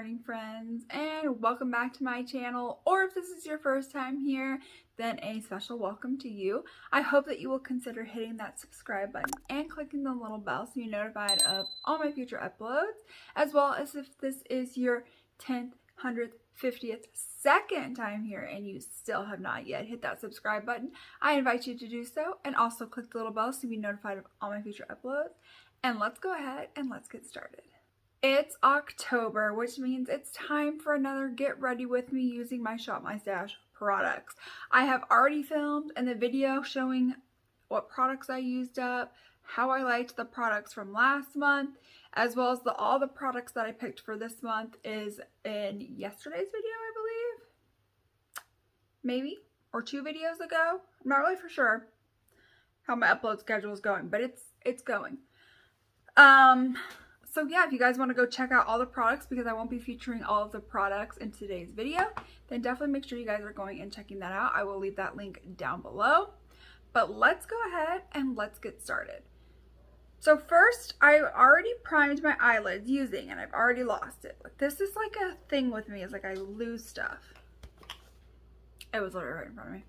morning, friends, and welcome back to my channel. Or if this is your first time here, then a special welcome to you. I hope that you will consider hitting that subscribe button and clicking the little bell so you're notified of all my future uploads, as well as if this is your 10th, 100th, 50th, second time here and you still have not yet hit that subscribe button, I invite you to do so, and also click the little bell so you'll be notified of all my future uploads. And let's go ahead and let's get started. It's October, which means it's time for another Get Ready With Me using my Shop My Stash products. I have already filmed in the video showing what products I used up, how I liked the products from last month, as well as all the products that I picked for this month is in yesterday's video, I believe. Maybe, or 2 videos ago. I'm not really for sure how my upload schedule is going, but it's going. So yeah, if you guys want to go check out all the products, because I won't be featuring all of the products in today's video, then definitely make sure you guys are going and checking that out. I will leave that link down below. But let's go ahead and let's get started. So first, I already primed my eyelids using, and I've already lost it. Like, this is like a thing with me, is like I lose stuff. It was literally right in front of me.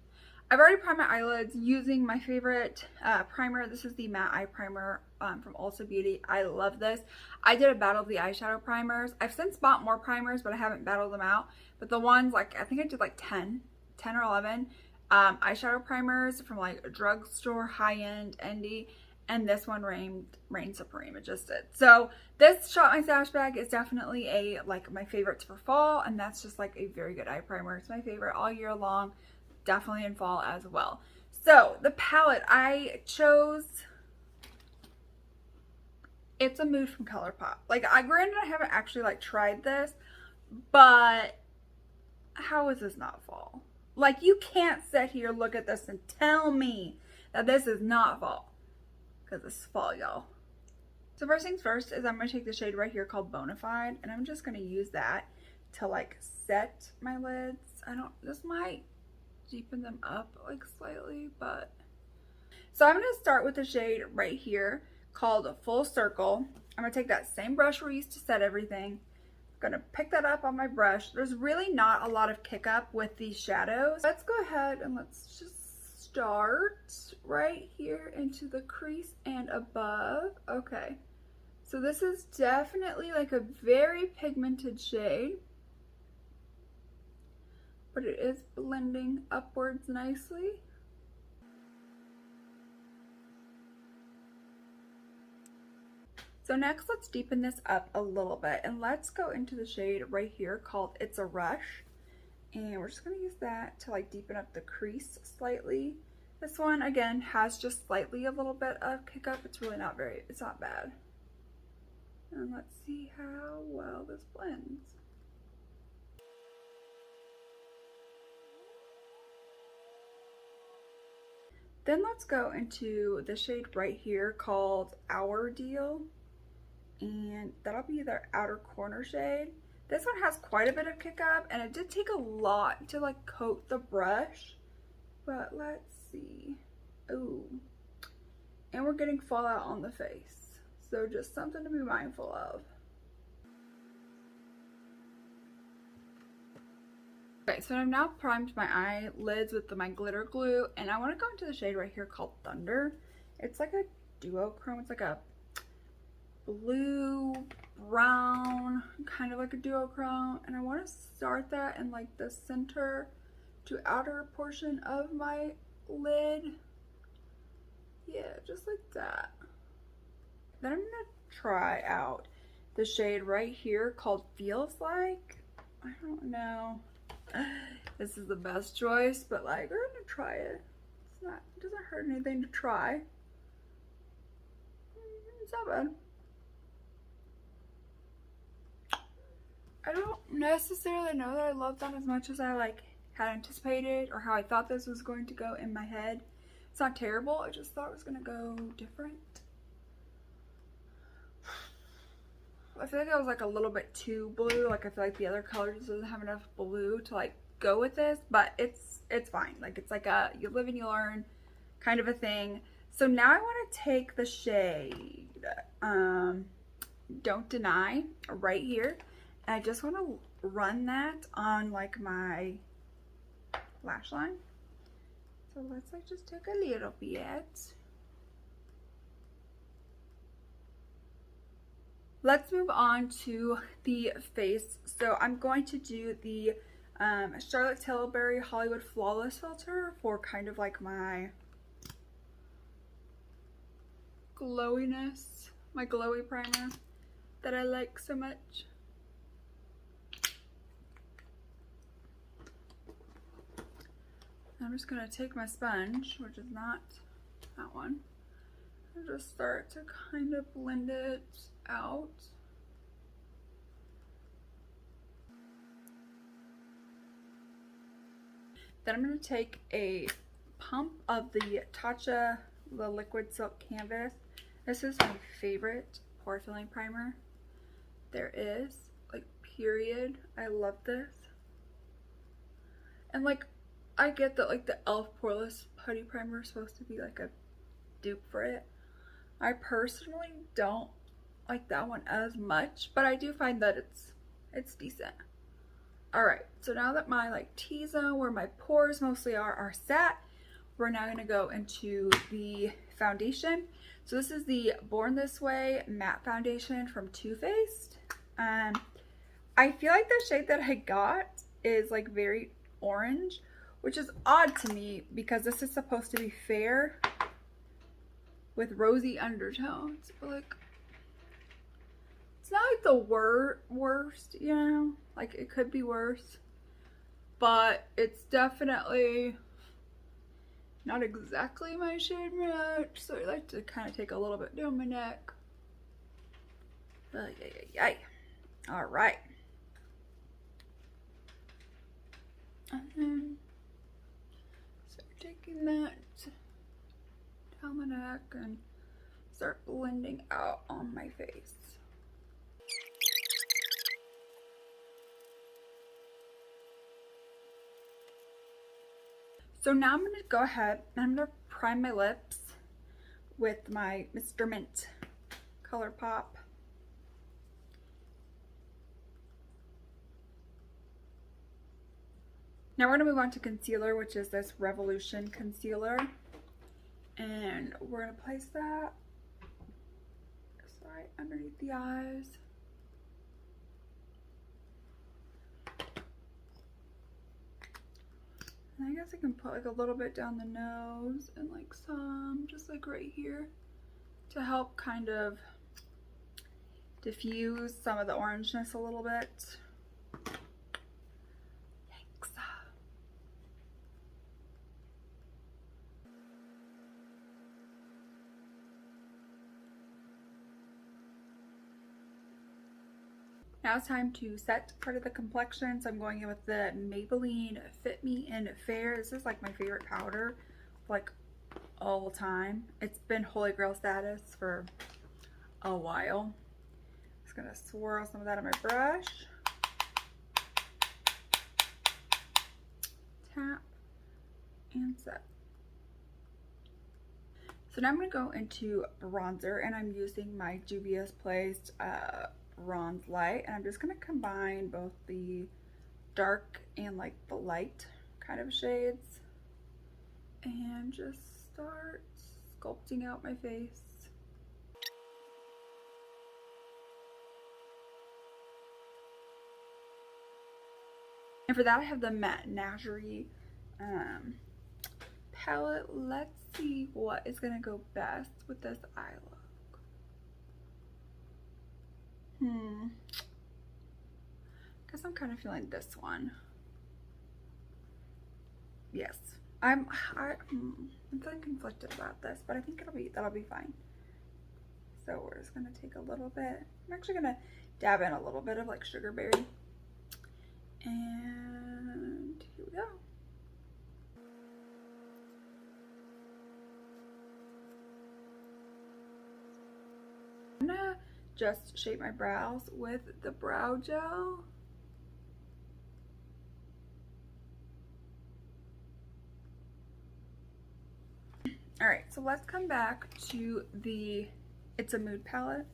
I've already primed my eyelids using my favorite primer. This is the matte eye primer from Ulta Beauty. I love this. I did a battle of the eyeshadow primers. I've since bought more primers, but I haven't battled them out. But the ones, like, I think I did like 10 or 11 eyeshadow primers from like a drugstore, high-end, indie. And this one reigned supreme. It just did. So this Shop My Stash bag is definitely my favorites for fall. And that's just like a very good eye primer. It's my favorite all year long. Definitely in fall as well. So the palette I chose, it's a Mood from ColourPop. Like, granted I haven't actually like tried this, but how is this not fall? Like, you can't sit here, look at this and tell me that this is not fall, because this is fall, y'all. So first things first is I'm going to take the shade right here called Bonafide, and I'm just going to use that to like set my lids. This might deepen them up like slightly, but so I'm going to start with the shade right here called Full Circle. I'm going to take that same brush we used to set everything. I'm going to pick that up on my brush. There's really not a lot of kick up with these shadows. Let's go ahead and let's just start right here into the crease and above. Okay, so this is definitely like a very pigmented shade, but it is blending upwards nicely. So next, let's deepen this up a little bit, and let's go into the shade right here called It's a Rush. And we're just gonna use that to like deepen up the crease slightly. This one, again, has just slightly a little bit of kick up. It's really not it's not bad. And let's see how well this blends. Then let's go into the shade right here called Our Deal, and that'll be their outer corner shade. This one has quite a bit of kick up, and it did take a lot to like coat the brush, but let's see. Ooh, and we're getting fallout on the face, so just something to be mindful of. Okay, so I've now primed my eyelids with my glitter glue, and I want to go into the shade right here called Thunder. It's like a duochrome. It's like a blue, brown, kind of like a duochrome, and I want to start that in like the center to outer portion of my lid. Yeah, just like that. Then I'm going to try out the shade right here called Feels Like. I don't know. This is the best choice, but like, we're gonna try it. It doesn't hurt anything to try. It's not bad. I don't necessarily know that I love that as much as I like had anticipated, or how I thought this was going to go in my head. It's not terrible, I just thought it was gonna go different. I feel like I was like a little bit too blue. Like, I feel like the other color just doesn't have enough blue to like go with this, but it's fine. Like, it's like a you live and you learn kind of a thing. So now I want to take the shade Don't Deny right here, And I just want to run that on like my lash line. So let's like just take a little bit. Let's move on to the face. So I'm going to do the Charlotte Tilbury Hollywood Flawless filter for kind of like my glowiness, my glowy primer that I like so much. I'm just gonna take my sponge, which is not that one, and just start to kind of blend it out. Then I'm gonna take a pump of the Tatcha, the Liquid Silk Canvas. This is my favorite pore filling primer there is, like, period. I love this. And like, I get that like the e.l.f. Poreless Putty Primer is supposed to be like a dupe for it. I personally don't like that one as much, but I do find that it's decent. Alright, so now that my like T-zone, where my pores mostly are set, we're now going to go into the foundation. So this is the Born This Way matte foundation from Too Faced. I feel like the shade that I got is like very orange, which is odd to me because this is supposed to be fair with rosy undertones. But like, it's not like the worst, you know, like it could be worse, but it's definitely not exactly my shade match, so I like to kind of take a little bit down my neck. All right. And then start taking that down my neck and start blending out on my face. So now I'm going to go ahead and I'm going to prime my lips with my Mr. Mint Color Pop. Now we're going to move on to concealer, which is this Revolution concealer. And we're going to place that just right underneath the eyes. And I guess I can put like a little bit down the nose and like some just like right here to help kind of diffuse some of the orangeness a little bit. Yikes. Now it's time to set part of the complexion, so I'm going in with the Maybelline Fit Me in Fair. This is like my favorite powder, like all the time. It's been holy grail status for a while. Just gonna swirl some of that on my brush. Tap and set. So now I'm gonna go into bronzer, and I'm using my Juvia's Place Bronze Light, and I'm just going to combine both the dark and like the light kind of shades and just start sculpting out my face. And for that I have the Matte Nagerie palette. Let's see what is going to go best with this eye look. Guess I'm kind of feeling this one. Yes, I'm feeling conflicted about this, but I think that'll be fine. So we're just gonna take a little bit. I'm actually gonna dab in a little bit of like Sugarberry, and here we go. I'm gonna just shape my brows with the brow gel. All right, so let's come back to the It's a Mood palette,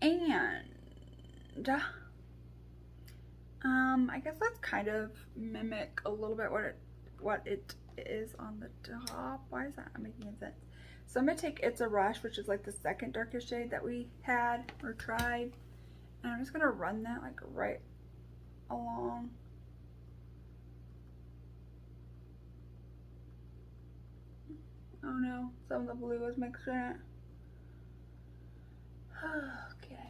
and I guess let's kind of mimic a little bit what it is on the top. Why is that not making any sense? So I'm gonna take It's a Rush, which is like the second darkest shade that we had or tried, and I'm just gonna run that like right along. Oh no, some of the blue was mixed in it. Okay.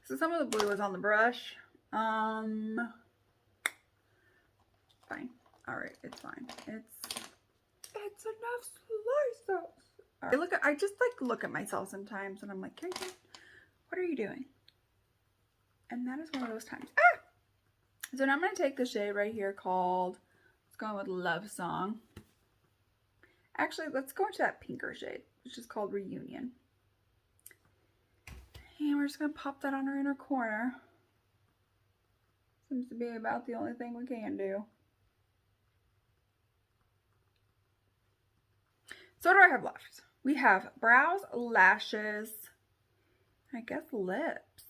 So some of the blue was on the brush. Fine. Alright, it's fine. It's enough slice. Alright, I just like look at myself sometimes and I'm like, Carrie, what are you doing? And that is one of those times. Ah! So now I'm gonna take the shade right here called, let's go with Love Song. Actually, let's go into that pinker shade, which is called Reunion. And we're just going to pop that on our inner corner. Seems to be about the only thing we can do. So what do I have left? We have brows, lashes, I guess lips.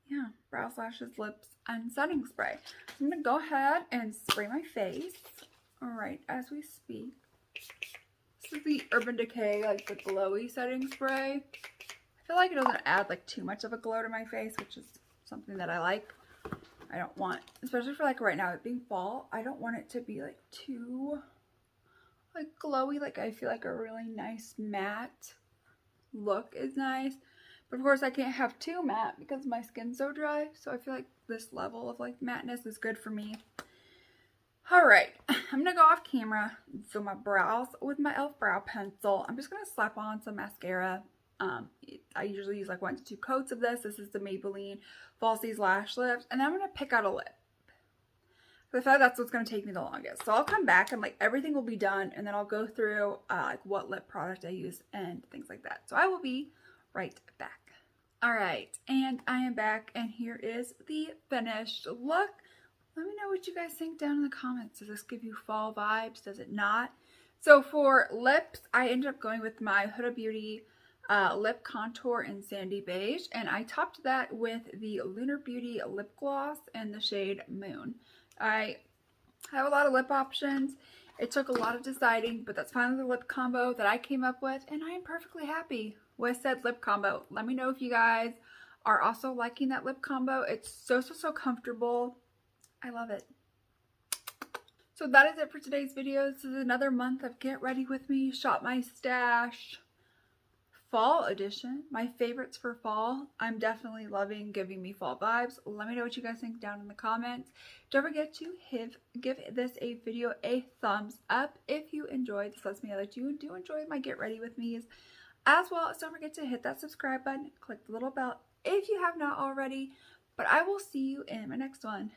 Yeah, brows, lashes, lips, and setting spray. So I'm going to go ahead and spray my face. Alright, as we speak. This is the Urban Decay, like the glowy setting spray. I feel like it doesn't add like too much of a glow to my face, which is something that I like. I don't want, especially for like right now it being fall, I don't want it to be like too like glowy. Like I feel like a really nice matte look is nice. But of course I can't have too matte because my skin's so dry. So I feel like this level of like matteness is good for me. Alright, I'm going to go off camera, fill my brows with my e.l.f. brow pencil. I'm just going to slap on some mascara. I usually use like 1 to 2 coats of this. This is the Maybelline Falsies Lash Lift. And then I'm going to pick out a lip. I feel like that's what's going to take me the longest. So I'll come back and like everything will be done. And then I'll go through like what lip product I use and things like that. So I will be right back. Alright, and I am back. And here is the finished look. Let me know what you guys think down in the comments. Does this give you fall vibes? Does it not? So for lips, I ended up going with my Huda Beauty lip contour in Sandy Beige. And I topped that with the Lunar Beauty lip gloss in the shade Moon. I have a lot of lip options. It took a lot of deciding, but that's finally the lip combo that I came up with. And I am perfectly happy with said lip combo. Let me know if you guys are also liking that lip combo. It's so comfortable. I love it. So that is it for today's video. This is another month of Get Ready With Me, Shop My Stash Fall Edition. My favorites for fall. I'm definitely loving giving me fall vibes. Let me know what you guys think down in the comments. Don't forget to give this video a thumbs up if you enjoyed. This lets me know that you do enjoy my Get Ready With Me's. As well as don't forget to hit that subscribe button, click the little bell if you have not already. But I will see you in my next one.